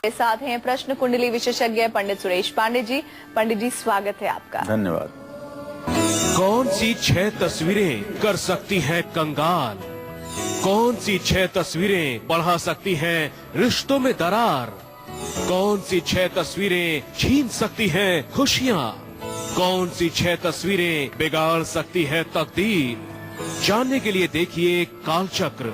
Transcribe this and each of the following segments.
के साथ हैं प्रश्न कुंडली विशेषज्ञ पंडित सुरेश पांडे जी। पंडित जी, स्वागत है आपका। धन्यवाद। कौन सी 6 तस्वीरें कर सकती हैं कंगाल? कौन सी 6 तस्वीरें बढ़ा सकती हैं रिश्तों में दरार? कौन सी 6 तस्वीरें छीन सकती हैं खुशियाँ? कौन सी 6 तस्वीरें बिगाड़ सकती है तकदीर? जानने के लिए देखिए कालचक्र।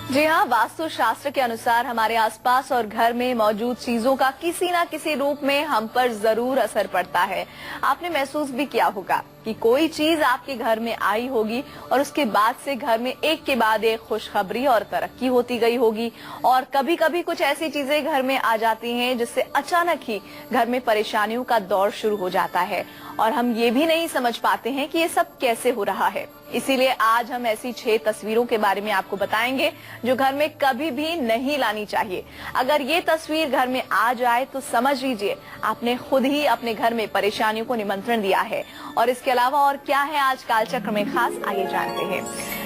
जी हाँ, वास्तु शास्त्र के अनुसार हमारे आसपास और घर में मौजूद चीजों का किसी न किसी रूप में हम पर जरूर असर पड़ता है। आपने महसूस भी किया होगा कि कोई चीज आपके घर में आई होगी और उसके बाद से घर में एक के बाद एक खुशखबरी और तरक्की होती गई होगी। और कभी कभी कुछ ऐसी चीजें घर में आ जाती हैं जिससे अचानक ही घर में परेशानियों का दौर शुरू हो जाता है और हम ये भी नहीं समझ पाते हैं कि ये सब कैसे हो रहा है। इसीलिए आज हम ऐसी 6 तस्वीरों के बारे में आपको बताएंगे जो घर में कभी भी नहीं लानी चाहिए। अगर ये तस्वीर घर में आ जाए तो समझ लीजिए आपने खुद ही अपने घर में परेशानियों को निमंत्रण दिया है। और इसके अलावा और क्या है आज कालचक्र में खास, आइए जानते हैं।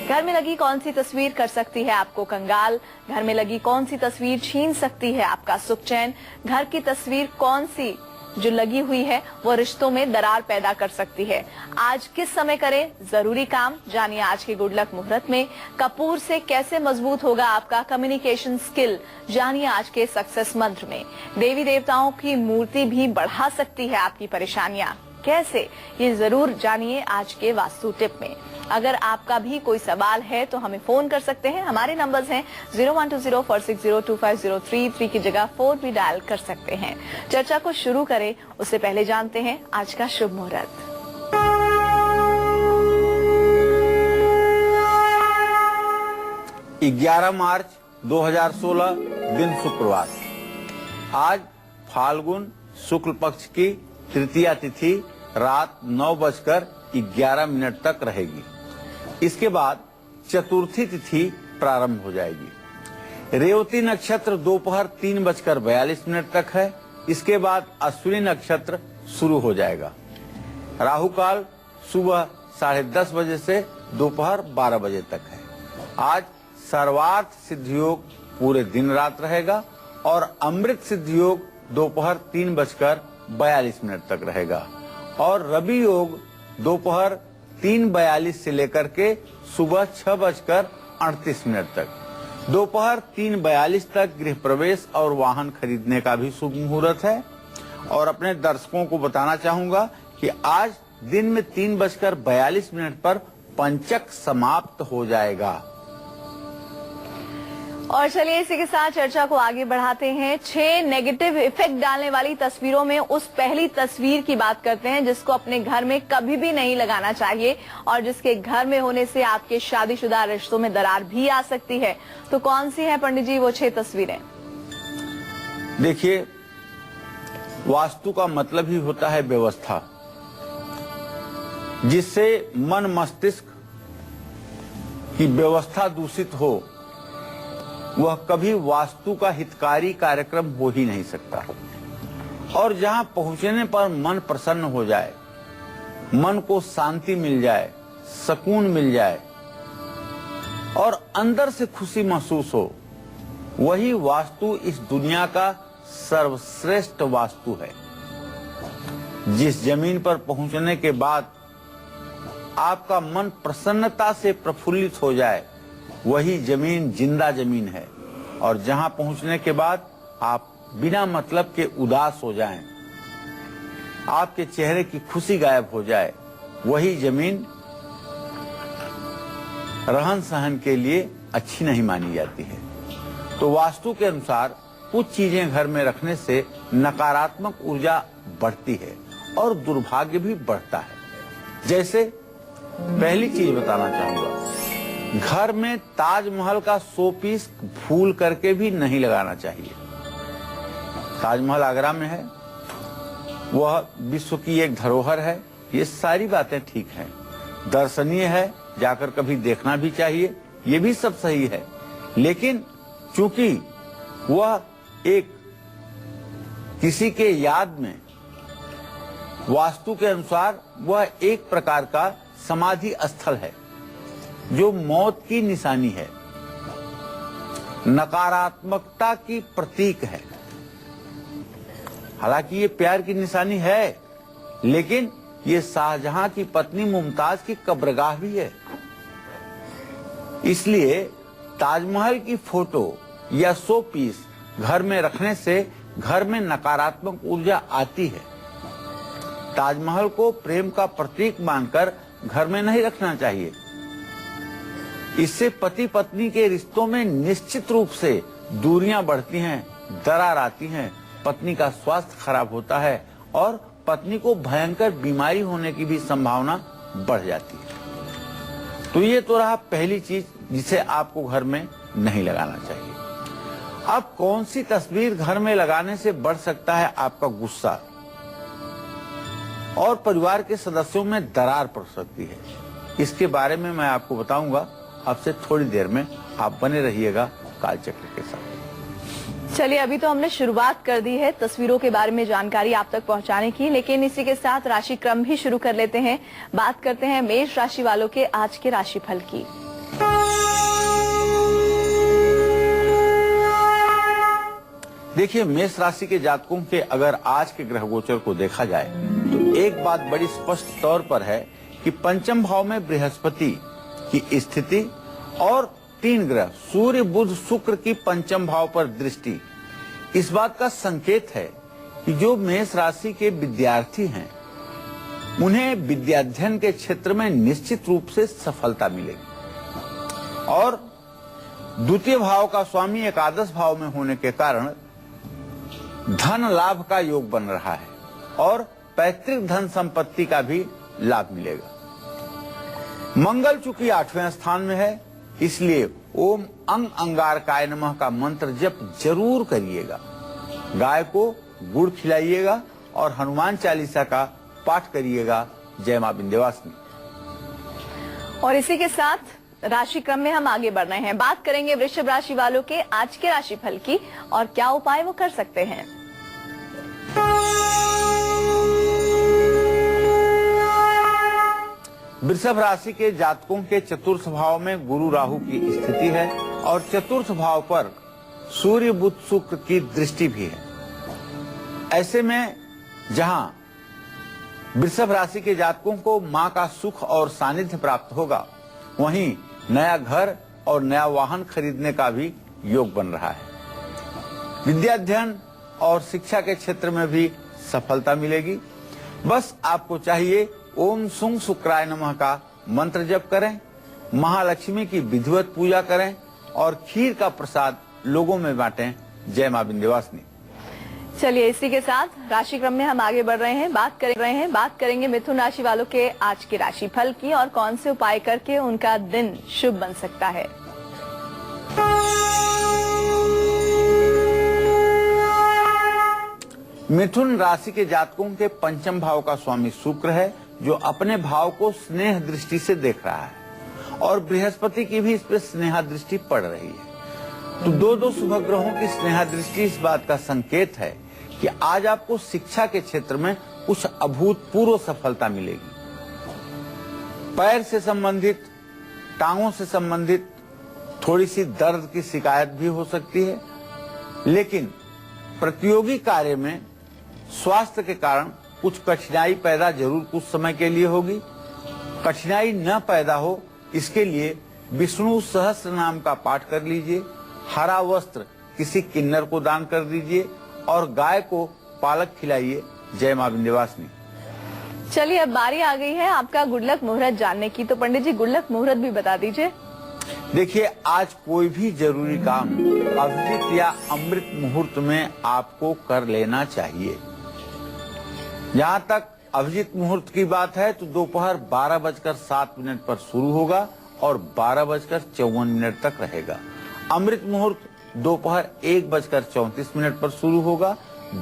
घर में लगी कौन सी तस्वीर कर सकती है आपको कंगाल? घर में लगी कौन सी तस्वीर छीन सकती है आपका सुख चैन? घर की तस्वीर कौन सी जो लगी हुई है वो रिश्तों में दरार पैदा कर सकती है? आज किस समय करें जरूरी काम, जानिए आज के गुड लक मुहूर्त में। कपूर से कैसे मजबूत होगा आपका कम्युनिकेशन स्किल, जानिए आज के सक्सेस मंत्र में। देवी देवताओं की मूर्ति भी बढ़ा सकती है आपकी परेशानियां, कैसे, ये जरूर जानिए आज के वास्तु टिप में। अगर आपका भी कोई सवाल है तो हमें फोन कर सकते हैं। हमारे नंबर्स हैं 012046025033 की जगह 4 भी डायल कर सकते हैं। चर्चा को शुरू करें उससे पहले जानते हैं आज का शुभ मुहूर्त। 11 मार्च 2016 दिन शुक्रवार। आज फाल्गुन शुक्ल पक्ष की तृतीया तिथि रात 9:11 तक रहेगी। इसके बाद चतुर्थी तिथि प्रारंभ हो जाएगी। रेवती नक्षत्र दोपहर 3:42 तक है। इसके बाद अश्विनी नक्षत्र शुरू हो जाएगा। राहु काल सुबह 10:30 बजे से दोपहर 12 बजे तक है। आज सर्वार्थ सिद्ध योग पूरे दिन रात रहेगा और अमृत सिद्ध योग दोपहर 3:42 तक रहेगा और रवि योग दोपहर 3:42 से लेकर के सुबह 6:38 तक। दोपहर 3:42 तक गृह प्रवेश और वाहन खरीदने का भी शुभ मुहूर्त है। और अपने दर्शकों को बताना चाहूंगा कि आज दिन में 3:42 पर पंचक समाप्त हो जाएगा। और चलिए इसी के साथ चर्चा को आगे बढ़ाते हैं। 6 नेगेटिव इफेक्ट डालने वाली तस्वीरों में उस पहली तस्वीर की बात करते हैं जिसको अपने घर में कभी भी नहीं लगाना चाहिए और जिसके घर में होने से आपके शादीशुदा रिश्तों में दरार भी आ सकती है। तो कौन सी है पंडित जी वो 6 तस्वीरें? देखिए, वास्तु का मतलब ही होता है व्यवस्था, जिससे मन मस्तिष्क की व्यवस्था दूषित हो वह कभी वास्तु का हितकारी कार्यक्रम हो ही नहीं सकता। और जहां पहुंचने पर मन प्रसन्न हो जाए, मन को शांति मिल जाए, सुकून मिल जाए और अंदर से खुशी महसूस हो, वही वास्तु इस दुनिया का सर्वश्रेष्ठ वास्तु है। जिस जमीन पर पहुंचने के बाद आपका मन प्रसन्नता से प्रफुल्लित हो जाए, वही जमीन जिंदा जमीन है। और जहां पहुंचने के बाद आप बिना मतलब के उदास हो जाएं, आपके चेहरे की खुशी गायब हो जाए, वही जमीन रहन सहन के लिए अच्छी नहीं मानी जाती है। तो वास्तु के अनुसार कुछ चीजें घर में रखने से नकारात्मक ऊर्जा बढ़ती है और दुर्भाग्य भी बढ़ता है। जैसे पहली चीज बताना चाहूंगा, घर में ताजमहल का शोपीस भूल करके भी नहीं लगाना चाहिए। ताजमहल आगरा में है, वह विश्व की एक धरोहर है, ये सारी बातें ठीक हैं, दर्शनीय है, जाकर कभी देखना भी चाहिए, ये भी सब सही है। लेकिन चूंकि वह एक किसी के याद में, वास्तु के अनुसार वह एक प्रकार का समाधि स्थल है जो मौत की निशानी है। नकारात्मकता की प्रतीक है। हालांकि ये प्यार की निशानी है, लेकिन ये शाहजहां की पत्नी मुमताज की कब्रगाह भी है। इसलिए ताजमहल की फोटो या शो पीस घर में रखने से घर में नकारात्मक ऊर्जा आती है। ताजमहल को प्रेम का प्रतीक मानकर घर में नहीं रखना चाहिए। इससे पति पत्नी के रिश्तों में निश्चित रूप से दूरियां बढ़ती हैं, दरार आती हैं, पत्नी का स्वास्थ्य खराब होता है और पत्नी को भयंकर बीमारी होने की भी संभावना बढ़ जाती है। तो ये तो रहा पहली चीज जिसे आपको घर में नहीं लगाना चाहिए। अब कौन सी तस्वीर घर में लगाने से बढ़ सकता है आपका गुस्सा और परिवार के सदस्यों में दरार पड़ सकती है, इसके बारे में मैं आपको बताऊंगा। अब से थोड़ी देर में आप बने रहिएगा कालचक्र के साथ। चलिए, अभी तो हमने शुरुआत कर दी है तस्वीरों के बारे में जानकारी आप तक पहुंचाने की, लेकिन इसी के साथ राशि क्रम भी शुरू कर लेते हैं। बात करते हैं मेष राशि वालों के आज के राशिफल की। देखिए, मेष राशि के जातकों के अगर आज के ग्रह गोचर को देखा जाए तो एक बात बड़ी स्पष्ट तौर पर है कि पंचम भाव में बृहस्पति की स्थिति और 3 ग्रह सूर्य बुध शुक्र की पंचम भाव पर दृष्टि इस बात का संकेत है कि जो मेष राशि के विद्यार्थी हैं उन्हें विद्याध्ययन के क्षेत्र में निश्चित रूप से सफलता मिलेगी। और द्वितीय भाव का स्वामी एकादश भाव में होने के कारण धन लाभ का योग बन रहा है और पैतृक धन संपत्ति का भी लाभ मिलेगा। मंगल चूंकि 8वें स्थान में है, इसलिए ओम अंग अंगारकाय नमः का मंत्र जप जरूर करिएगा। गाय को गुड़ खिलाइएगा और हनुमान चालीसा का पाठ करिएगा। जय मां विंध्यवासिनी। और इसी के साथ राशि क्रम में हम आगे बढ़ रहे हैं। बात करेंगे वृषभ राशि वालों के आज के राशिफल की और क्या उपाय वो कर सकते हैं। वृषभ राशि के जातकों के चतुर्थ भाव में गुरु राहु की स्थिति है और चतुर्थ भाव पर सूर्य बुध शुक्र की दृष्टि भी है। ऐसे में जहां वृषभ राशि के जातकों को मां का सुख और सानिध्य प्राप्त होगा, वहीं नया घर और नया वाहन खरीदने का भी योग बन रहा है। विद्याध्ययन और शिक्षा के क्षेत्र में भी सफलता मिलेगी। बस आपको चाहिए ओम सुंग शुक्राय नमः का मंत्र जप करें, महालक्ष्मी की विधिवत पूजा करें और खीर का प्रसाद लोगों में बांटें। जय मां विंध्यवासिनी। चलिए, इसी के साथ राशि क्रम में हम आगे बढ़ रहे हैं। बात करेंगे मिथुन राशि वालों के आज के राशिफल की और कौन से उपाय करके उनका दिन शुभ बन सकता है। मिथुन राशि के जातकों के पंचम भाव का स्वामी शुक्र है, जो अपने भाव को स्नेह दृष्टि से देख रहा है और बृहस्पति की भी इस पर स्नेहा दृष्टि पड़ रही है। तो दो शुभ ग्रहों की स्नेहा दृष्टि इस बात का संकेत है कि आज आपको शिक्षा के क्षेत्र में कुछ अभूतपूर्व सफलता मिलेगी। पैर से संबंधित, टांगों से संबंधित थोड़ी सी दर्द की शिकायत भी हो सकती है, लेकिन प्रतियोगी कार्य में स्वास्थ्य के कारण कुछ कठिनाई पैदा जरूर कुछ समय के लिए होगी। कठिनाई न पैदा हो इसके लिए विष्णु सहस्त्र नाम का पाठ कर लीजिए, हरा वस्त्र किसी किन्नर को दान कर दीजिए और गाय को पालक खिलाइए। जय मां विंध्यवासिनी। चलिए, अब बारी आ गई है आपका गुड लक मुहूर्त जानने की, तो पंडित जी गुड लक मुहूर्त भी बता दीजिए। देखिए, आज कोई भी जरूरी काम अभिजीत या अमृत मुहूर्त में आपको कर लेना चाहिए। जहाँ तक अभिजीत मुहूर्त की बात है तो दोपहर 12:07 पर शुरू होगा और 12:54 तक रहेगा। अमृत मुहूर्त दोपहर 1:34 पर शुरू होगा,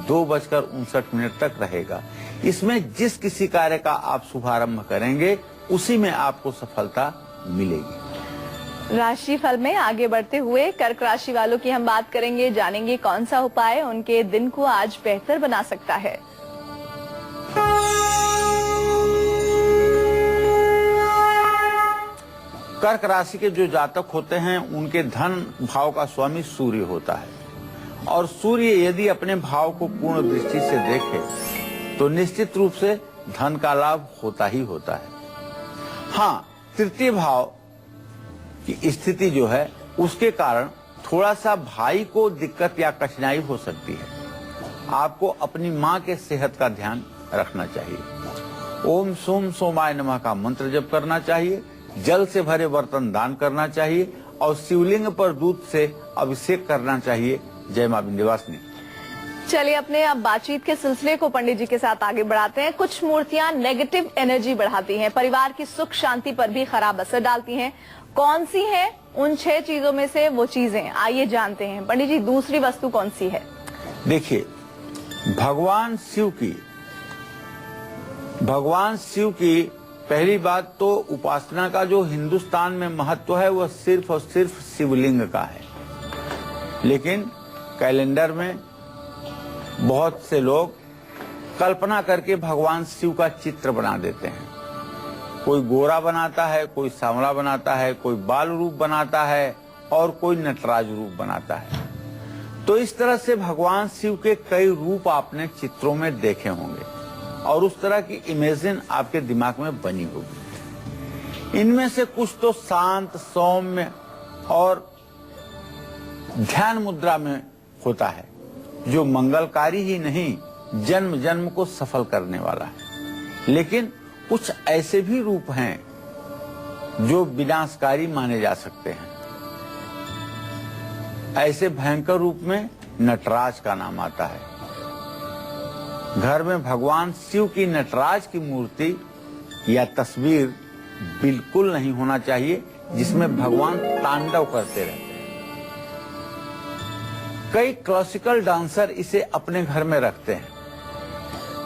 2:59 तक रहेगा। इसमें जिस किसी कार्य का आप शुभारंभ करेंगे उसी में आपको सफलता मिलेगी। राशिफल में आगे बढ़ते हुए कर्क राशि वालों की हम बात करेंगे, जानेंगे कौन सा उपाय उनके दिन को आज बेहतर बना सकता है। कर्क राशि के जो जातक होते हैं उनके धन भाव का स्वामी सूर्य होता है, और सूर्य यदि अपने भाव को पूर्ण दृष्टि से देखे तो निश्चित रूप से धन का लाभ होता ही होता है। हाँ, तृतीय भाव की स्थिति जो है उसके कारण थोड़ा सा भाई को दिक्कत या कठिनाई हो सकती है। आपको अपनी माँ के सेहत का ध्यान रखना चाहिए। ओम सोम सोमाय नमः का मंत्र जप करना चाहिए, जल से भरे बर्तन दान करना चाहिए और शिवलिंग पर दूध से अभिषेक करना चाहिए। जय मां विंध्यवासिनी। चलिए अपने अब बातचीत के सिलसिले को पंडित जी के साथ आगे बढ़ाते हैं। कुछ मूर्तियां नेगेटिव एनर्जी बढ़ाती हैं, परिवार की सुख शांति पर भी खराब असर डालती हैं। कौन सी है उन 6 चीजों में से वो चीजें, आइए जानते हैं। पंडित जी, दूसरी वस्तु कौन सी है? देखिए, भगवान शिव की पहली बात तो उपासना का जो हिंदुस्तान में महत्व है वह सिर्फ और सिर्फ शिवलिंग का है। लेकिन कैलेंडर में बहुत से लोग कल्पना करके भगवान शिव का चित्र बना देते हैं। कोई गोरा बनाता है, कोई सांवला बनाता है, कोई बाल रूप बनाता है और कोई नटराज रूप बनाता है। तो इस तरह से भगवान शिव के कई रूप आपने चित्रों में देखे होंगे और उस तरह की इमेजिन आपके दिमाग में बनी होगी। इनमें से कुछ तो शांत, सौम्य और ध्यान मुद्रा में होता है, जो मंगलकारी ही नहीं जन्म जन्म को सफल करने वाला है। लेकिन कुछ ऐसे भी रूप हैं जो विनाशकारी माने जा सकते हैं। ऐसे भयंकर रूप में नटराज का नाम आता है। घर में भगवान शिव की नटराज की मूर्ति या तस्वीर बिल्कुल नहीं होना चाहिए, जिसमें भगवान तांडव करते रहते हैं। कई क्लासिकल डांसर इसे अपने घर में रखते हैं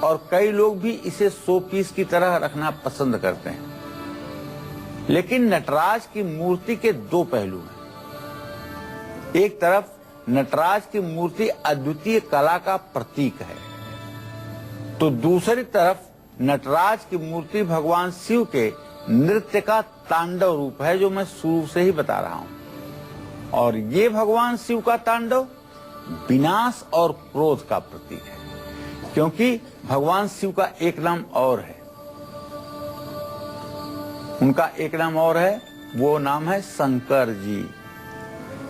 और कई लोग भी इसे शो पीस की तरह रखना पसंद करते हैं। लेकिन नटराज की मूर्ति के 2 पहलू हैं। एक तरफ नटराज की मूर्ति अद्वितीय कला का प्रतीक है, तो दूसरी तरफ नटराज की मूर्ति भगवान शिव के नृत्य का तांडव रूप है, जो मैं शुरू से ही बता रहा हूं। और ये भगवान शिव का तांडव विनाश और क्रोध का प्रतीक है, क्योंकि भगवान शिव का एक नाम और है। उनका एक नाम और है, वो नाम है शंकर जी।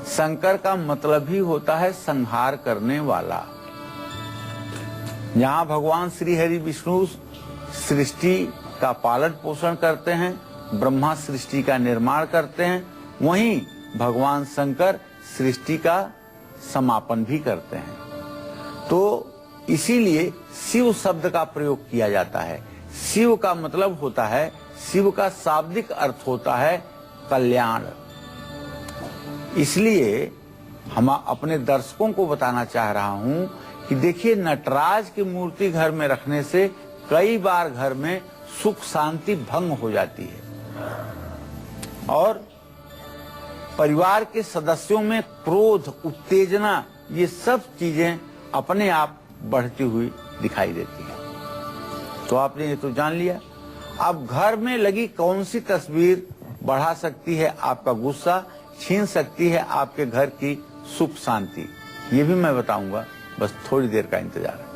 शंकर का मतलब ही होता है संहार करने वाला। जहां भगवान श्री हरि विष्णु सृष्टि का पालन पोषण करते हैं, ब्रह्मा सृष्टि का निर्माण करते हैं, वहीं भगवान शंकर सृष्टि का समापन भी करते हैं। तो इसीलिए शिव शब्द का प्रयोग किया जाता है। शिव का मतलब होता है, शिव का शाब्दिक अर्थ होता है कल्याण। इसलिए हम अपने दर्शकों को बताना चाह रहा हूं कि देखिए, नटराज की मूर्ति घर में रखने से कई बार घर में सुख शांति भंग हो जाती है और परिवार के सदस्यों में क्रोध, उत्तेजना, ये सब चीजें अपने आप बढ़ती हुई दिखाई देती हैं। तो आपने ये तो जान लिया। अब घर में लगी कौन सी तस्वीर बढ़ा सकती है आपका गुस्सा, छीन सकती है आपके घर की सुख शांति, ये भी मैं बताऊंगा। बस थोड़ी देर का इंतजार है।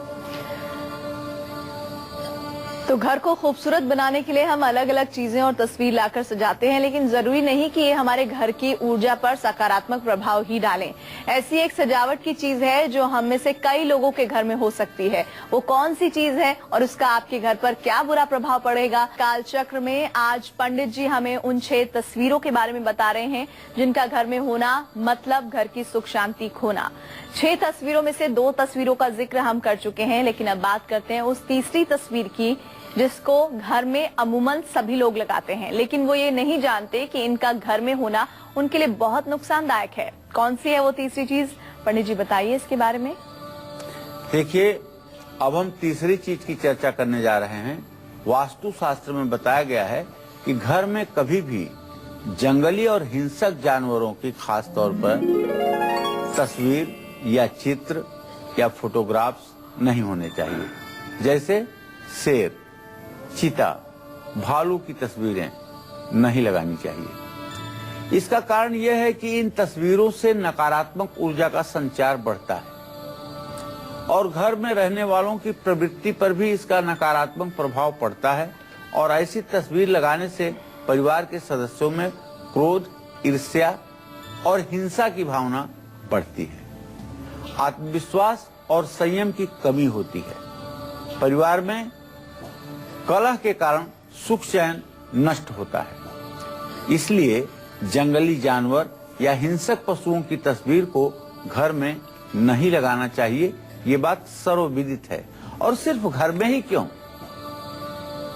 तो घर को खूबसूरत बनाने के लिए हम अलग अलग चीजें और तस्वीर लाकर सजाते हैं, लेकिन जरूरी नहीं कि ये हमारे घर की ऊर्जा पर सकारात्मक प्रभाव ही डालें। ऐसी एक सजावट की चीज है जो हम में से कई लोगों के घर में हो सकती है। वो कौन सी चीज है और उसका आपके घर पर क्या बुरा प्रभाव पड़ेगा? कालचक्र में आज पंडित जी हमें उन 6 तस्वीरों के बारे में बता रहे हैं जिनका घर में होना मतलब घर की सुख शांति खोना। 6 तस्वीरों में से 2 तस्वीरों का जिक्र हम कर चुके हैं, लेकिन अब बात करते हैं उस तीसरी तस्वीर की जिसको घर में अमूमन सभी लोग लगाते हैं, लेकिन वो ये नहीं जानते कि इनका घर में होना उनके लिए बहुत नुकसानदायक है। कौन सी है वो तीसरी चीज? पंडित जी बताइए इसके बारे में। देखिए, अब हम तीसरी चीज की चर्चा करने जा रहे हैं। वास्तु शास्त्र में बताया गया है कि घर में कभी भी जंगली और हिंसक जानवरों की खास तौर पर तस्वीर या चित्र या फोटोग्राफ्स नहीं होने चाहिए। जैसे शेर, चीता, भालू की तस्वीरें नहीं लगानी चाहिए। इसका कारण यह है कि इन तस्वीरों से नकारात्मक ऊर्जा का संचार बढ़ता है और घर में रहने वालों की प्रवृत्ति पर भी इसका नकारात्मक प्रभाव पड़ता है और ऐसी तस्वीर लगाने से परिवार के सदस्यों में क्रोध, ईर्ष्या और हिंसा की भावना बढ़ती है। आत्मविश्वास और संयम की कमी होती है। परिवार में कलह के कारण सुख चैन नष्ट होता है। इसलिए जंगली जानवर या हिंसक पशुओं की तस्वीर को घर में नहीं लगाना चाहिए। ये बात सर्वविदित है। और सिर्फ घर में ही क्यों,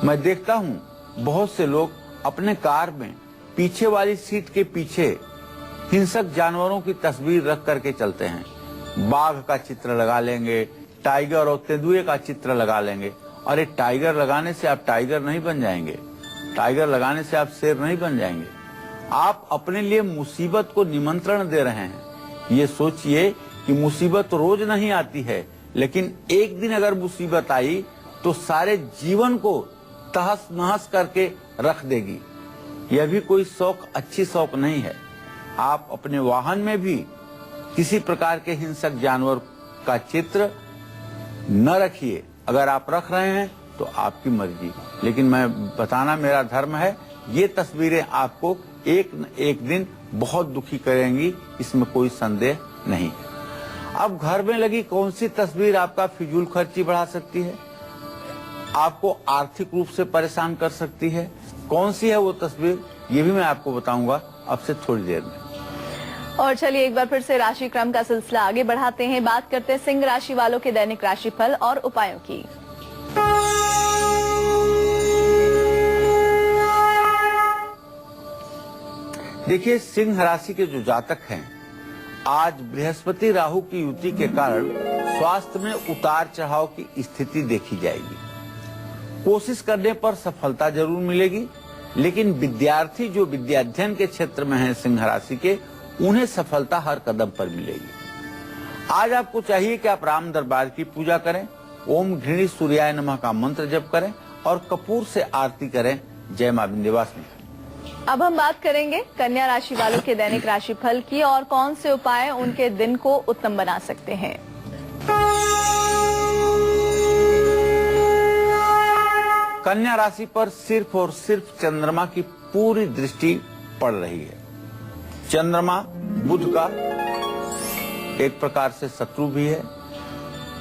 मैं देखता हूं बहुत से लोग अपने कार में पीछे वाली सीट के पीछे हिंसक जानवरों की तस्वीर रख करके चलते हैं। बाघ का चित्र लगा लेंगे, टाइगर और तेंदुए का चित्र लगा लेंगे। अरे टाइगर लगाने से आप टाइगर नहीं बन जाएंगे, टाइगर लगाने से आप शेर नहीं बन जाएंगे। आप अपने लिए मुसीबत को निमंत्रण दे रहे हैं। ये सोचिए कि मुसीबत रोज नहीं आती है, लेकिन एक दिन अगर मुसीबत आई तो सारे जीवन को तहस नहस करके रख देगी। यह भी कोई शौक अच्छी शौक नहीं है। आप अपने वाहन में भी किसी प्रकार के हिंसक जानवर का चित्र न रखिए। अगर आप रख रहे हैं तो आपकी मर्जी, लेकिन मैं बताना मेरा धर्म है। ये तस्वीरें आपको एक न एक दिन बहुत दुखी करेंगी, इसमें कोई संदेह नहीं है। अब घर में लगी कौन सी तस्वीर आपका फिजूल खर्ची बढ़ा सकती है, आपको आर्थिक रूप से परेशान कर सकती है? कौन सी है वो तस्वीर, ये भी मैं आपको बताऊंगा अब से थोड़ी देर में। और चलिए एक बार फिर से राशि क्रम का सिलसिला आगे बढ़ाते हैं। बात करते हैं सिंह राशि वालों के दैनिक राशिफल और उपायों की। देखिए, सिंह राशि के जो जातक हैं, आज बृहस्पति राहु की युति के कारण स्वास्थ्य में उतार चढ़ाव की स्थिति देखी जाएगी। कोशिश करने पर सफलता जरूर मिलेगी, लेकिन विद्यार्थी जो विद्याध्ययन के क्षेत्र में हैं सिंह राशि के, उन्हें सफलता हर कदम पर मिलेगी। आज आपको चाहिए कि आप राम दरबार की पूजा करें, ओम घृणी सूर्याय नमः का मंत्र जप करें और कपूर से आरती करें। जय मां विंध्यवासिनी। अब हम बात करेंगे कन्या राशि वालों के दैनिक राशिफल की और कौन से उपाय उनके दिन को उत्तम बना सकते हैं। कन्या राशि पर सिर्फ और सिर्फ चंद्रमा की पूरी दृष्टि पड़ रही है। चंद्रमा बुध का एक प्रकार से शत्रु भी है।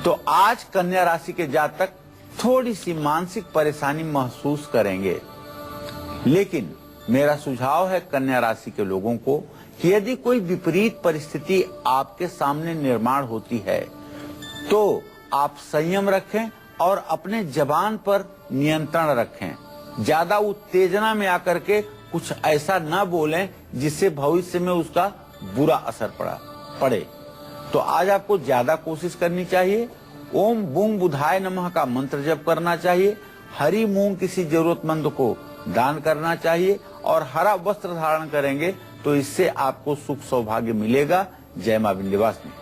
तो आज कन्या राशि के जातक थोड़ी सी मानसिक परेशानी महसूस करेंगे, लेकिन मेरा सुझाव है कन्या राशि के लोगों को कि यदि कोई विपरीत परिस्थिति आपके सामने निर्माण होती है तो आप संयम रखें और अपने जबान पर नियंत्रण रखें। ज्यादा उत्तेजना में आकर के कुछ ऐसा न बोलें जिससे भविष्य में उसका बुरा असर पड़े। तो आज आपको ज्यादा कोशिश करनी चाहिए। ओम बूंग बुधाय नमः का मंत्र जप करना चाहिए। हरी मूंग किसी जरूरतमंद को दान करना चाहिए और हरा वस्त्र धारण करेंगे तो इससे आपको सुख सौभाग्य मिलेगा। जय मां विंध्यवासिनी।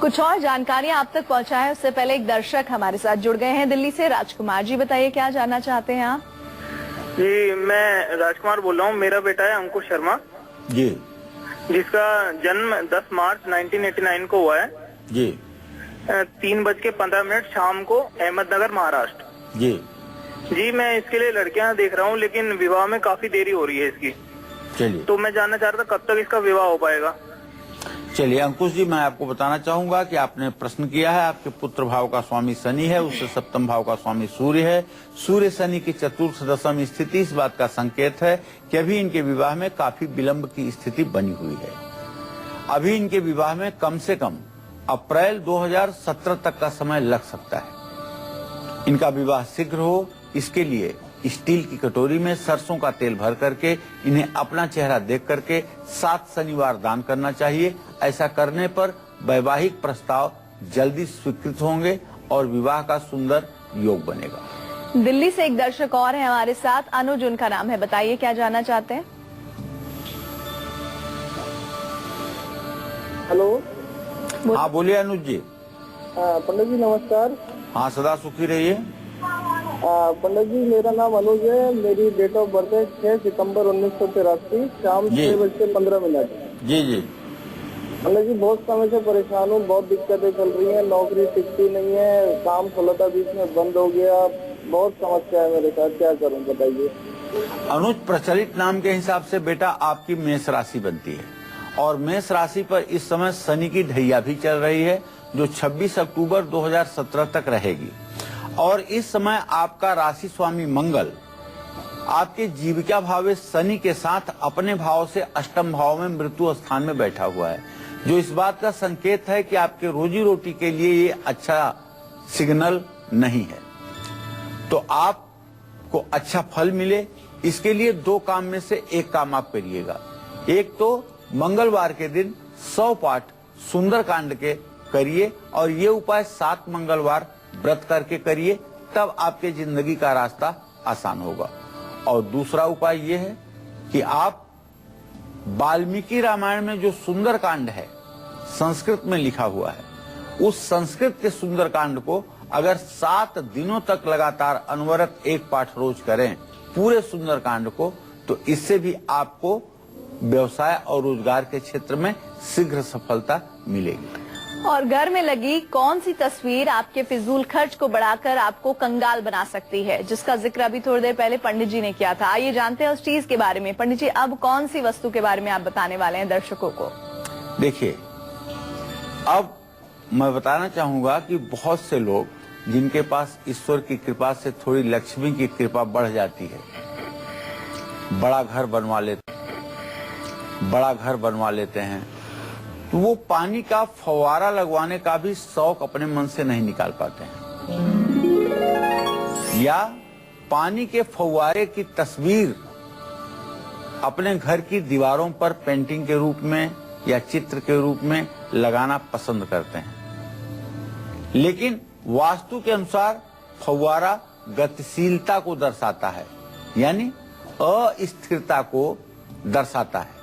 कुछ और जानकारियां आप तक पहुंचाएं उससे पहले एक दर्शक हमारे साथ जुड़ गए हैं दिल्ली से। राजकुमार जी, बताइए क्या जानना चाहते हैं आप? जी, मैं राजकुमार बोल रहा हूँ। मेरा बेटा है अंकुश शर्मा जी, जिसका जन्म 10 मार्च 1989 को हुआ है जी। 3:15 शाम को, अहमदनगर, महाराष्ट्र। जी जी, मैं इसके लिए लड़कियां देख रहा हूँ, लेकिन विवाह में काफी देरी हो रही है इसकी। चलिए, तो मैं जानना चाह रहा था कब तक इसका विवाह हो पाएगा। चलिए अंकुश जी, मैं आपको बताना चाहूंगा कि आपने प्रश्न किया है। आपके पुत्र भाव का स्वामी शनि है, उससे सप्तम भाव का स्वामी सूर्य है। सूर्य शनि की चतुर्थ दशम स्थिति इस बात का संकेत है कि अभी इनके विवाह में काफी विलंब की स्थिति बनी हुई है। अभी इनके विवाह में कम से कम अप्रैल 2017 तक का समय लग सकता है। इनका विवाह शीघ्र हो, इसके लिए स्टील की कटोरी में सरसों का तेल भर करके इन्हें अपना चेहरा देख करके 7 शनिवार दान करना चाहिए। ऐसा करने पर वैवाहिक प्रस्ताव जल्दी स्वीकृत होंगे और विवाह का सुंदर योग बनेगा। दिल्ली से एक दर्शक और है हमारे साथ, अनुज उनका नाम है। बताइए क्या जानना चाहते हैं? हेलो। हाँ बोलिए अनुज जी। पंडित जी नमस्कार। हाँ, सदा सुखी रहिए। पंडित जी, मेरा नाम अनुज है। मेरी डेट ऑफ बर्थ है 6 सितंबर 1983, शाम जी। 6:15। जी जी। पंडित जी, बहुत समय से परेशान हूँ, बहुत दिक्कतें चल रही हैं, नौकरी टिकती नहीं है, काम 16 बीच में बंद हो गया, बहुत समस्या है मेरे साथ, क्या करूँ बताइए। अनुज, प्रचलित नाम के हिसाब से बेटा आपकी मेष राशि बनती है और मेष राशि पर इस समय शनि की ढैया भी चल रही है जो 26 अक्टूबर 2017 तक रहेगी। और इस समय आपका राशि स्वामी मंगल आपके जीविका भाव में शनि के साथ अपने भाव से अष्टम भाव में मृत्यु स्थान में बैठा हुआ है, जो इस बात का संकेत है कि आपके रोजी रोटी के लिए ये अच्छा सिग्नल नहीं है। तो आपको अच्छा फल मिले, इसके लिए दो काम में से एक काम आप करिएगा। एक तो मंगलवार के दिन 100 पाठ सुंदरकांड के करिए और ये उपाय 7 मंगलवार व्रत करके करिए, तब आपके जिंदगी का रास्ता आसान होगा। और दूसरा उपाय ये है कि आप वाल्मीकि रामायण में जो सुंदरकांड है संस्कृत में लिखा हुआ है, उस संस्कृत के सुंदरकांड को अगर 7 दिनों तक लगातार अनवरत एक पाठ रोज करें पूरे सुंदरकांड को, तो इससे भी आपको व्यवसाय और रोजगार के क्षेत्र में शीघ्र सफलता मिलेगी। और घर में लगी कौन सी तस्वीर आपके फिजूल खर्च को बढ़ाकर आपको कंगाल बना सकती है, जिसका जिक्र अभी थोड़ी देर पहले पंडित जी ने किया था। आइए जानते हैं उस चीज के बारे में। पंडित जी, अब कौन सी वस्तु के बारे में आप बताने वाले हैं दर्शकों को? देखिए, अब मैं बताना चाहूंगा कि बहुत से लोग जिनके पास ईश्वर की कृपा से थोड़ी लक्ष्मी की कृपा बढ़ जाती है, बड़ा घर बनवा लेते हैं, तो वो पानी का फव्वारा लगवाने का भी शौक अपने मन से नहीं निकाल पाते हैं, या पानी के फव्वारे की तस्वीर अपने घर की दीवारों पर पेंटिंग के रूप में या चित्र के रूप में लगाना पसंद करते हैं। लेकिन वास्तु के अनुसार फव्वारा गतिशीलता को दर्शाता है, यानी अस्थिरता को दर्शाता है।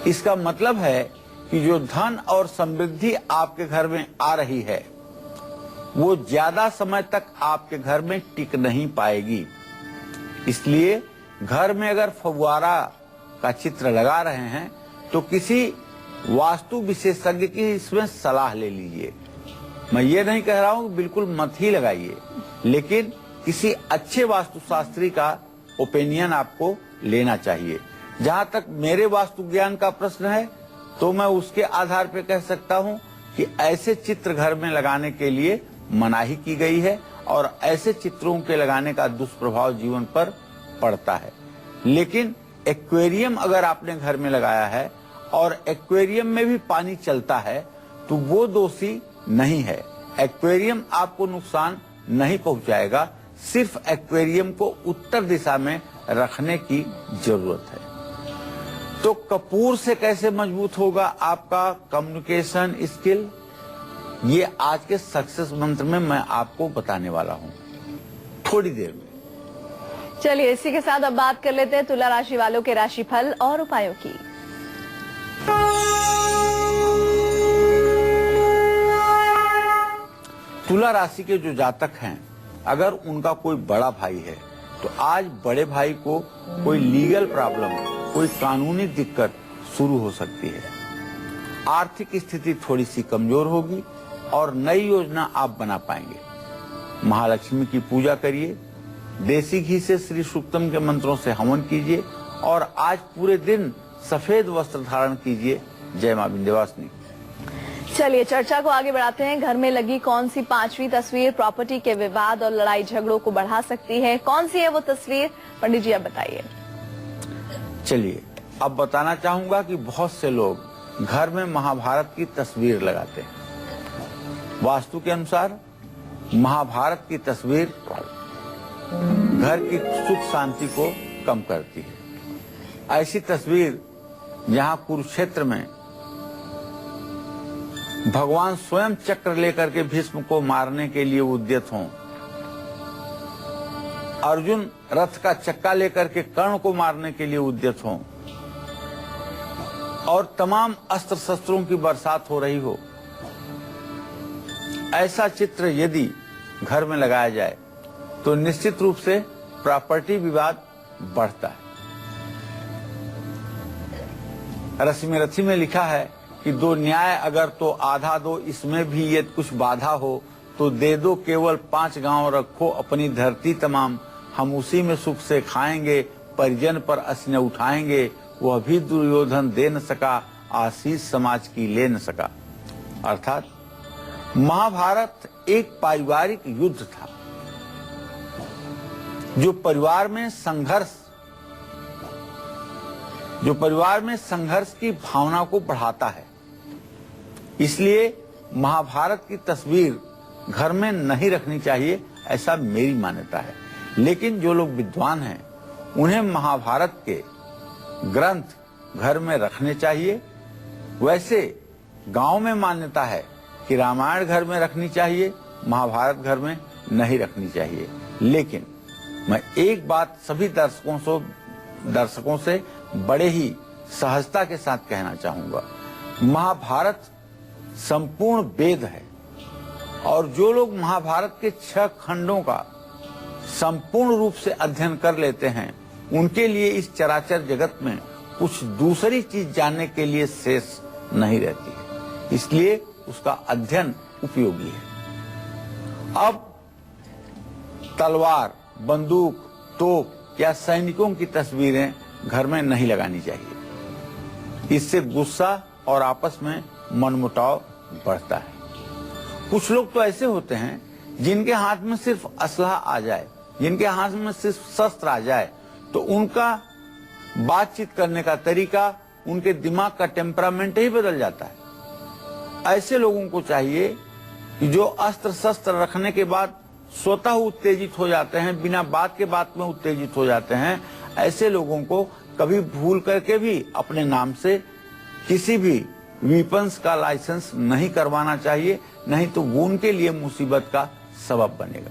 इसका मतलब है कि जो धन और समृद्धि आपके घर में आ रही है वो ज्यादा समय तक आपके घर में टिक नहीं पाएगी। इसलिए घर में अगर फव्वारा का चित्र लगा रहे हैं तो किसी वास्तु विशेषज्ञ की इसमें सलाह ले लीजिए। मैं ये नहीं कह रहा हूं कि बिल्कुल मत ही लगाइए, लेकिन किसी अच्छे वास्तुशास्त्री का ओपिनियन आपको लेना चाहिए। जहां तक मेरे वास्तु ज्ञान का प्रश्न है तो मैं उसके आधार पर कह सकता हूं कि ऐसे चित्र घर में लगाने के लिए मनाही की गई है और ऐसे चित्रों के लगाने का दुष्प्रभाव जीवन पर पड़ता है। लेकिन एक्वेरियम अगर आपने घर में लगाया है और एक्वेरियम में भी पानी चलता है तो वो दोषी नहीं है। एक्वेरियम आपको नुकसान नहीं पहुंचाएगा, सिर्फ एक्वेरियम को उत्तर दिशा में रखने की जरूरत है। तो कपूर से कैसे मजबूत होगा आपका कम्युनिकेशन स्किल, ये आज के सक्सेस मंत्र में मैं आपको बताने वाला हूं थोड़ी देर में। चलिए इसी के साथ अब बात कर लेते हैं तुला राशि वालों के राशिफल और उपायों की। तुला राशि के जो जातक हैं, अगर उनका कोई बड़ा भाई है तो आज बड़े भाई को कोई लीगल प्रॉब्लम, कोई कानूनी दिक्कत शुरू हो सकती है। आर्थिक स्थिति थोड़ी सी कमजोर होगी और नई योजना आप बना पाएंगे। महालक्ष्मी की पूजा करिए, देसी घी से श्री सूक्तम के मंत्रों से हवन कीजिए और आज पूरे दिन सफेद वस्त्र धारण कीजिए। जय मां विंध्यवासिनी। चलिए चर्चा को आगे बढ़ाते हैं। घर में लगी कौन सी 5वीं तस्वीर प्रॉपर्टी के विवाद और लड़ाई झगड़ों को बढ़ा सकती है? कौन सी है वो तस्वीर, पंडित जी आप बताइए। चलिए अब बताना चाहूंगा कि बहुत से लोग घर में महाभारत की तस्वीर लगाते हैं। वास्तु के अनुसार महाभारत की तस्वीर घर की सुख शांति को कम करती है। ऐसी तस्वीर जहां कुरुक्षेत्र में भगवान स्वयं चक्र लेकर के भीष्म को मारने के लिए उद्यत हों, अर्जुन रथ का चक्का लेकर के कर्ण को मारने के लिए उद्यत हों और तमाम अस्त्र शस्त्रों की बरसात हो रही हो, ऐसा चित्र यदि घर में लगाया जाए तो निश्चित रूप से प्रॉपर्टी विवाद बढ़ता है। रस्म रथी में लिखा है कि दो न्याय अगर तो आधा दो, इसमें भी यदि कुछ बाधा हो तो दे दो केवल 5 गांव, रखो अपनी धरती तमाम, हम उसी में सुख से खाएंगे, परिजन पर असने उठाएंगे, वह भी दुर्योधन दे न सका, आशीष समाज की ले न सका। अर्थात महाभारत एक पारिवारिक युद्ध था जो परिवार में संघर्ष की भावना को बढ़ाता है। इसलिए महाभारत की तस्वीर घर में नहीं रखनी चाहिए, ऐसा मेरी मान्यता है। लेकिन जो लोग विद्वान हैं उन्हें महाभारत के ग्रंथ घर में रखने चाहिए। वैसे गांव में मान्यता है कि रामायण घर में रखनी चाहिए, महाभारत घर में नहीं रखनी चाहिए। लेकिन मैं एक बात सभी दर्शकों से बड़े ही सहजता के साथ कहना चाहूंगा, महाभारत संपूर्ण वेद है और जो लोग महाभारत के 6 खंडों का संपूर्ण रूप से अध्ययन कर लेते हैं उनके लिए इस चराचर जगत में कुछ दूसरी चीज जानने के लिए शेष नहीं रहती है, इसलिए उसका अध्ययन उपयोगी है। अब तलवार, बंदूक, तोप या सैनिकों की तस्वीरें घर में नहीं लगानी चाहिए। इससे गुस्सा और आपस में मनमुटाव बढ़ता है। कुछ लोग तो ऐसे होते हैं जिनके हाथ में सिर्फ असलहा आ जाए, जिनके हाथ में सिर्फ शस्त्र आ जाए तो उनका बातचीत करने का तरीका, उनके दिमाग का टेम्परामेंट ही बदल जाता है। ऐसे लोगों को चाहिए कि जो अस्त्र शस्त्र रखने के बाद स्वतः उत्तेजित हो जाते हैं, बिना बात के बात में उत्तेजित हो जाते हैं, ऐसे लोगों को कभी भूल करके भी अपने नाम से किसी भी वीपन्स का लाइसेंस नहीं करवाना चाहिए, नहीं तो वो उनके लिए मुसीबत का सबब बनेगा।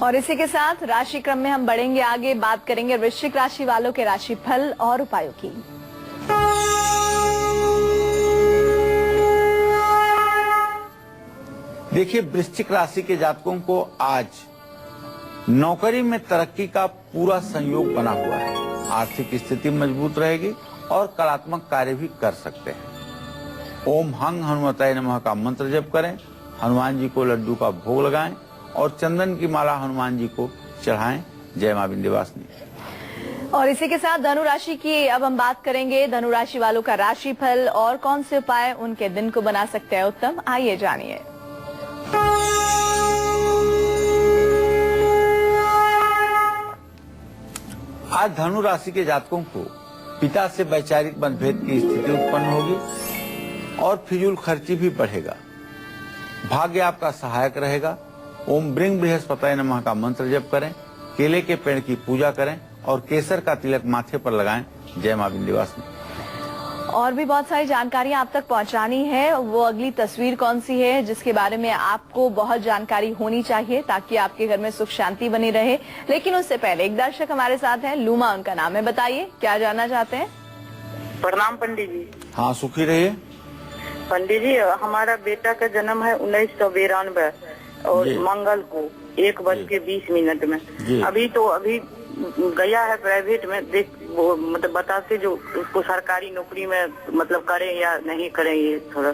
और इसी के साथ राशि क्रम में हम बढ़ेंगे आगे, बात करेंगे वृश्चिक राशि वालों के राशिफल और उपायों की। देखिए, वृश्चिक राशि के जातकों को आज नौकरी में तरक्की का पूरा संयोग बना हुआ है। आर्थिक स्थिति मजबूत रहेगी और कलात्मक कार्य भी कर सकते हैं। ओम हंग हनुमताय नमः का मंत्र जप करें, हनुमान जी को लड्डू का भोग लगाएं और चंदन की माला हनुमान जी को चढ़ाएं। जय मां विंध्यवासिनी। और इसी के साथ धनु राशि की अब हम बात करेंगे। धनु राशि वालों का राशिफल और कौन से उपाय उनके दिन को बना सकते हैं उत्तम, आइए जानिए। आज धनु राशि के जातकों को पिता से वैचारिक मतभेद की स्थिति उत्पन्न होगी और फिजूल खर्ची भी बढ़ेगा। भाग्य आपका सहायक रहेगा। ओम ब्रिंग बृहस्पतये नमः का मंत्र जप करें, केले के पेड़ की पूजा करें और केसर का तिलक माथे पर लगाएं। जय मां विंध्यवासिनी। और भी बहुत सारी जानकारियां आप तक पहुंचानी है। वो अगली तस्वीर कौन सी है जिसके बारे में आपको बहुत जानकारी होनी चाहिए ताकि आपके घर में सुख शांति बनी रहे। लेकिन उससे पहले एक दर्शक हमारे साथ हैं, लूमा उनका नाम है, बताइए क्या जानना चाहते हैं। प्रणाम पंडित जी। हाँ, सुखी रहिए। पंडित जी, हमारा बेटा का जन्म है 1992 और मंगल को 1:20 में। अभी गया है प्राइवेट में, देख वो मतलब बताते जो उसको सरकारी नौकरी में मतलब करें या नहीं करें, ये थोड़ा।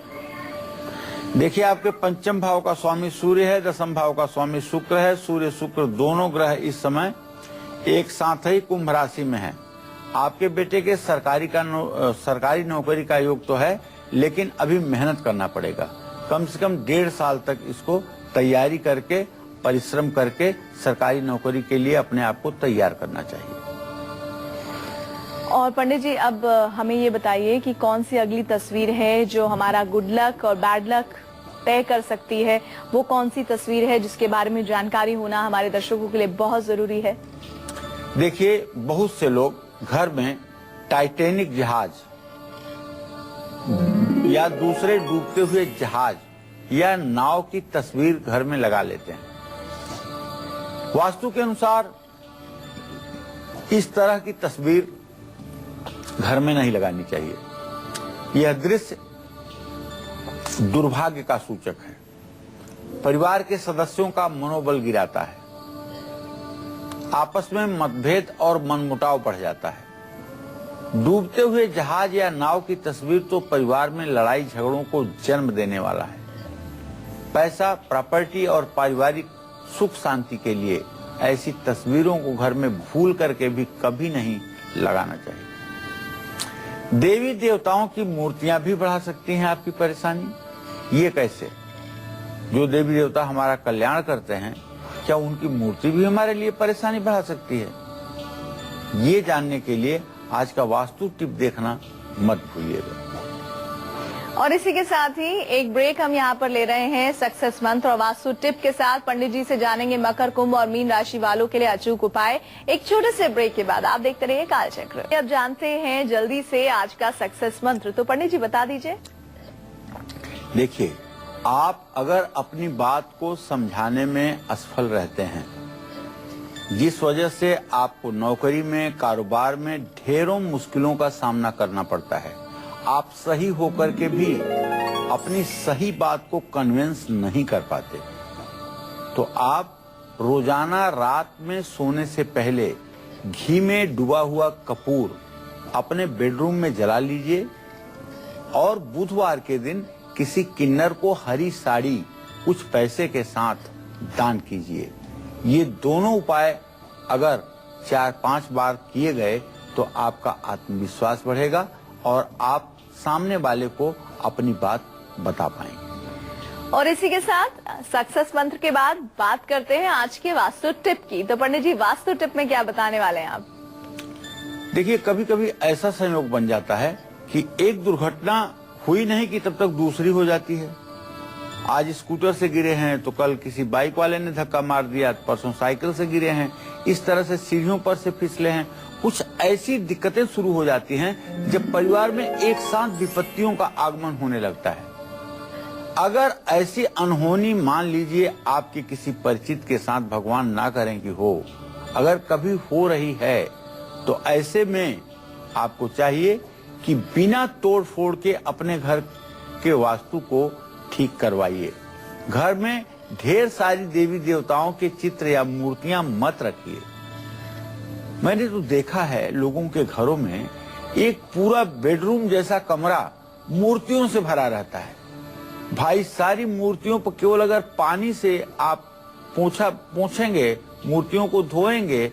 देखिए, आपके पंचम भाव का स्वामी सूर्य है, दसम भाव का स्वामी शुक्र है। सूर्य शुक्र दोनों ग्रह इस समय एक साथ ही कुंभ राशि में है। आपके बेटे के सरकारी नौकरी का योग तो है, लेकिन अभी मेहनत करना पड़ेगा। कम से कम 1.5 साल तक इसको तैयारी करके, परिश्रम करके सरकारी नौकरी के लिए अपने आप को तैयार करना चाहिए। और पंडित जी, अब हमें ये बताइए कि कौन सी अगली तस्वीर है जो हमारा गुड लक और बैड लक तय कर सकती है। वो कौन सी तस्वीर है जिसके बारे में जानकारी होना हमारे दर्शकों के लिए बहुत जरूरी है। देखिए, बहुत से लोग घर में टाइटैनिक जहाज या दूसरे डूबते हुए जहाज या नाव की तस्वीर घर में लगा लेते हैं। वास्तु के अनुसार इस तरह की तस्वीर घर में नहीं लगानी चाहिए। यह दृश्य दुर्भाग्य का सूचक है। परिवार के सदस्यों का मनोबल गिराता है, आपस में मतभेद और मनमुटाव बढ़ जाता है। डूबते हुए जहाज या नाव की तस्वीर तो परिवार में लड़ाई झगड़ों को जन्म देने वाला है। पैसा, प्रॉपर्टी और पारिवारिक सुख शांति के लिए ऐसी तस्वीरों को घर में भूल करके भी कभी नहीं लगाना चाहिए। देवी देवताओं की मूर्तियां भी बढ़ा सकती हैं आपकी परेशानी। ये कैसे? जो देवी देवता हमारा कल्याण करते हैं, क्या उनकी मूर्ति भी हमारे लिए परेशानी बढ़ा सकती है? ये जानने के लिए आज का वास्तु टिप देखना मत भूलिएगा। और इसी के साथ ही एक ब्रेक हम यहाँ पर ले रहे हैं सक्सेस मंत्र और वास्तु टिप के साथ। पंडित जी से जानेंगे मकर, कुंभ और मीन राशि वालों के लिए अचूक उपाय। एक छोटे से ब्रेक के बाद आप देखते रहिए कालचक्र। अब जानते हैं जल्दी से आज का सक्सेस मंत्र, तो पंडित जी बता दीजिए। देखिए, आप अगर अपनी बात को समझाने में असफल रहते हैं, जिस वजह से आपको नौकरी में, कारोबार में ढेरों मुश्किलों का सामना करना पड़ता है, आप सही होकर के भी अपनी सही बात को कन्विंस नहीं कर पाते, तो आप रोजाना रात में सोने से पहले घी में डूबा हुआ कपूर अपने बेडरूम में जला लीजिए और बुधवार के दिन किसी किन्नर को हरी साड़ी कुछ पैसे के साथ दान कीजिए। ये दोनों उपाय अगर 4-5 बार किए गए तो आपका आत्मविश्वास बढ़ेगा और आप सामने वाले को अपनी बात बता पाएंगे। और इसी के साथ सक्सेस मंत्र के बाद बात करते हैं आज के वास्तु टिप की। तो पंडित जी, वास्तु टिप में क्या बताने वाले हैं आप? देखिए, कभी कभी ऐसा संयोग बन जाता है कि एक दुर्घटना हुई नहीं कि तब तक दूसरी हो जाती है। आज स्कूटर से गिरे हैं तो कल किसी बाइक वाले ने धक्का मार दिया, परसों साइकिल से गिरे हैं, इस तरह से सीढ़ियों पर से फिसले हैं। कुछ ऐसी दिक्कतें शुरू हो जाती हैं जब परिवार में एक साथ विपत्तियों का आगमन होने लगता है। अगर ऐसी अनहोनी मान लीजिए आपके किसी परिचित के साथ, भगवान ना करें कि हो, अगर कभी हो रही है, तो ऐसे में आपको चाहिए कि बिना तोड़ फोड़ के अपने घर के वास्तु को ठीक करवाइए। घर में ढेर सारी देवी देवताओं के चित्र या मूर्तियां मत रखिए। मैंने तो देखा है लोगों के घरों में एक पूरा बेडरूम जैसा कमरा मूर्तियों से भरा रहता है। भाई, सारी मूर्तियों पर केवल अगर पानी से आप पोंछेंगे, मूर्तियों को धोएंगे,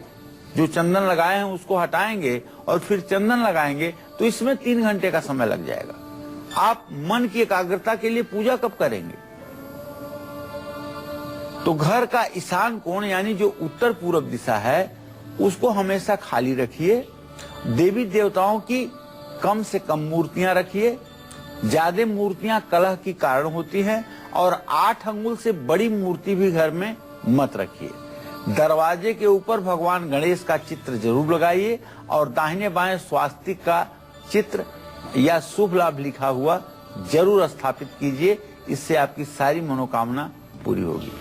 जो चंदन लगाए हैं उसको हटाएंगे और फिर चंदन लगाएंगे, तो इसमें 3 घंटे का समय लग जाएगा। आप मन की एकाग्रता के लिए पूजा कब करेंगे? तो घर का ईशान कोण यानी जो उत्तर पूर्व दिशा है, उसको हमेशा खाली रखिए। देवी देवताओं की कम से कम मूर्तियां रखिए। ज्यादा मूर्तियां कलह की कारण होती हैं और 8 अंगुल से बड़ी मूर्ति भी घर में मत रखिए। दरवाजे के ऊपर भगवान गणेश का चित्र जरूर लगाइए और दाहिने बाएं स्वास्तिक का चित्र या शुभ लाभ लिखा हुआ जरूर स्थापित कीजिए। इससे आपकी सारी मनोकामना पूरी होगी।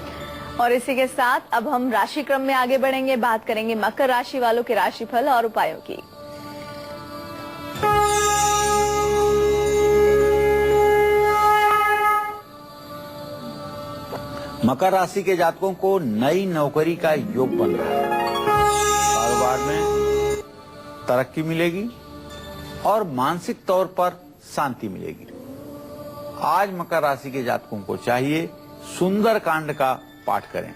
और इसी के साथ अब हम राशि क्रम में आगे बढ़ेंगे, बात करेंगे मकर राशि वालों के राशिफल और उपायों की। मकर राशि के जातकों को नई नौकरी का योग बन रहा है। कारोबार में तरक्की मिलेगी और मानसिक तौर पर शांति मिलेगी। आज मकर राशि के जातकों को चाहिए सुंदर कांड का पाठ करें,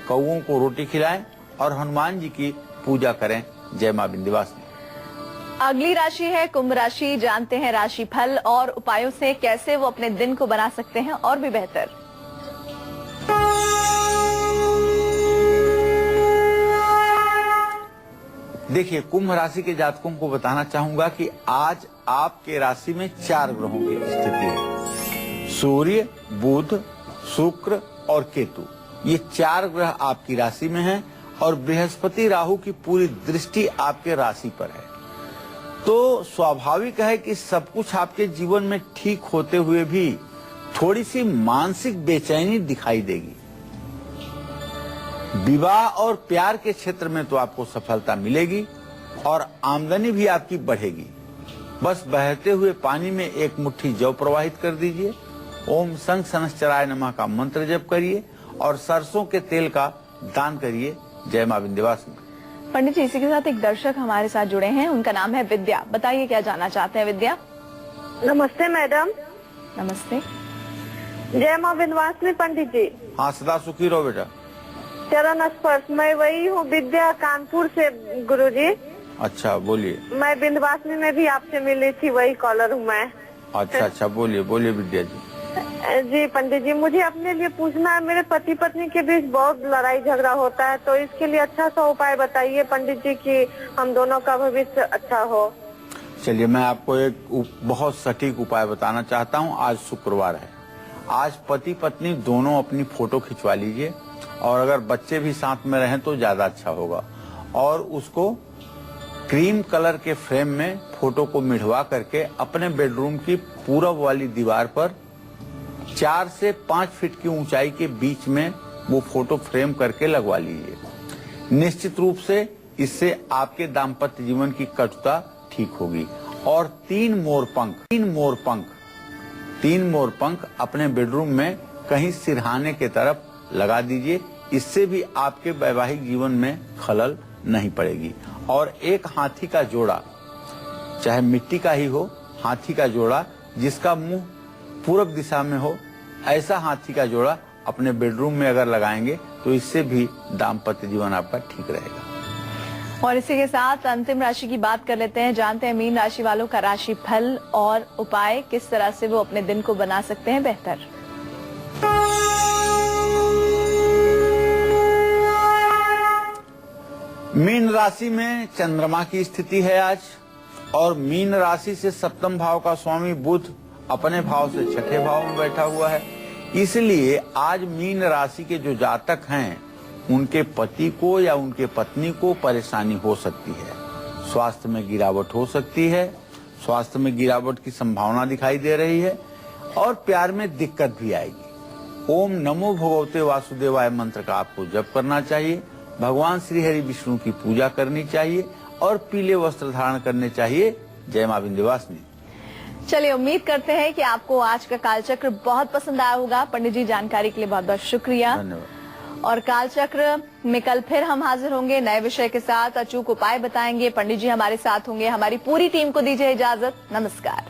कौओं को रोटी खिलाएं और हनुमान जी की पूजा करें। जय मां विंध्यवासिनी। अगली राशि है कुंभ राशि। जानते हैं राशिफल और उपायों से कैसे वो अपने दिन को बना सकते हैं और भी बेहतर। देखिए, कुंभ राशि के जातकों को बताना चाहूंगा कि आज आपके राशि में 4 ग्रहों की स्थिति है। सूर्य, बुध, शुक्र और केतु, ये 4 ग्रह आपकी राशि में हैं और बृहस्पति राहु की पूरी दृष्टि आपके राशि पर है। तो स्वाभाविक है कि सब कुछ आपके जीवन में ठीक होते हुए भी थोड़ी सी मानसिक बेचैनी दिखाई देगी। विवाह और प्यार के क्षेत्र में तो आपको सफलता मिलेगी और आमदनी भी आपकी बढ़ेगी। बस बहते हुए पानी में एक मुट्ठी जौ प्रवाहित कर दीजिए, ओम शंख शनश्चराय नमः का मंत्र जप करिए और सरसों के तेल का दान करिए। जय मां विंध्यवासिनी। पंडित जी, इसी के साथ एक दर्शक हमारे साथ जुड़े हैं, उनका नाम है विद्या। बताइए क्या जानना चाहते हैं विद्या? नमस्ते मैडम। नमस्ते। जय मां विंध्यवासिनी पंडित जी। हाँ, सदा सुखी रहो बेटा। चरण स्पर्श, मैं वही हूँ विद्या, कानपुर से गुरुजी। अच्छा, बोलिए। मैं विंध्यवासिनी में भी आपसे मिली थी, वही कॉलर हूँ मैं। अच्छा, बोलिए बोलिए विद्या जी। जी पंडित जी, मुझे अपने लिए पूछना है, मेरे पति पत्नी के बीच बहुत लड़ाई झगड़ा होता है, तो इसके लिए अच्छा सा उपाय बताइए पंडित जी कि हम दोनों का भविष्य अच्छा हो। चलिए, मैं आपको एक बहुत सटीक उपाय बताना चाहता हूँ। आज शुक्रवार है। आज पति पत्नी दोनों अपनी फोटो खिंचवा लीजिए, और अगर बच्चे भी साथ में रहें तो ज्यादा अच्छा होगा। और उसको क्रीम कलर के फ्रेम में फोटो को मिढ़वा करके अपने बेडरूम की पूरब वाली दीवार पर 4 से 5 फीट की ऊंचाई के बीच में वो फोटो फ्रेम करके लगवा लीजिए। निश्चित रूप से इससे आपके दाम्पत्य जीवन की कटुता ठीक होगी। और 3 मोर पंख अपने बेडरूम में कहीं सिरहाने के तरफ लगा दीजिए। इससे भी आपके वैवाहिक जीवन में खलल नहीं पड़ेगी। और एक हाथी का जोड़ा, चाहे मिट्टी का ही हो, हाथी का जोड़ा जिसका मुंह पूरब दिशा में हो, ऐसा हाथी का जोड़ा अपने बेडरूम में अगर लगाएंगे तो इससे भी दाम्पत्य जीवन आपका ठीक रहेगा। और इसी के साथ अंतिम राशि की बात कर लेते हैं। जानते हैं मीन राशि वालों का राशि फल और उपाय, किस तरह से वो अपने दिन को बना सकते हैं बेहतर। मीन राशि में चंद्रमा की स्थिति है आज, और मीन राशि से सप्तम भाव का स्वामी बुध अपने भाव से छठे भाव में बैठा हुआ है। इसलिए आज मीन राशि के जो जातक हैं उनके पति को या उनके पत्नी को परेशानी हो सकती है। स्वास्थ्य में गिरावट हो सकती है, स्वास्थ्य में गिरावट की संभावना दिखाई दे रही है, और प्यार में दिक्कत भी आएगी। ओम नमो भगवते वासुदेवाय मंत्र का आपको जप करना चाहिए। भगवान श्री हरि विष्णु की पूजा करनी चाहिए और पीले वस्त्र धारण करने चाहिए। जय मां विंध्यवासिनी। चलिए, उम्मीद करते हैं कि आपको आज का कालचक्र बहुत पसंद आया होगा। पंडित जी, जानकारी के लिए बहुत बहुत शुक्रिया। धन्यवाद। और कालचक्र में कल फिर हम हाजिर होंगे नए विषय के साथ, अचूक उपाय बताएंगे। पंडित जी हमारे साथ होंगे। हमारी पूरी टीम को दीजिए इजाजत। नमस्कार।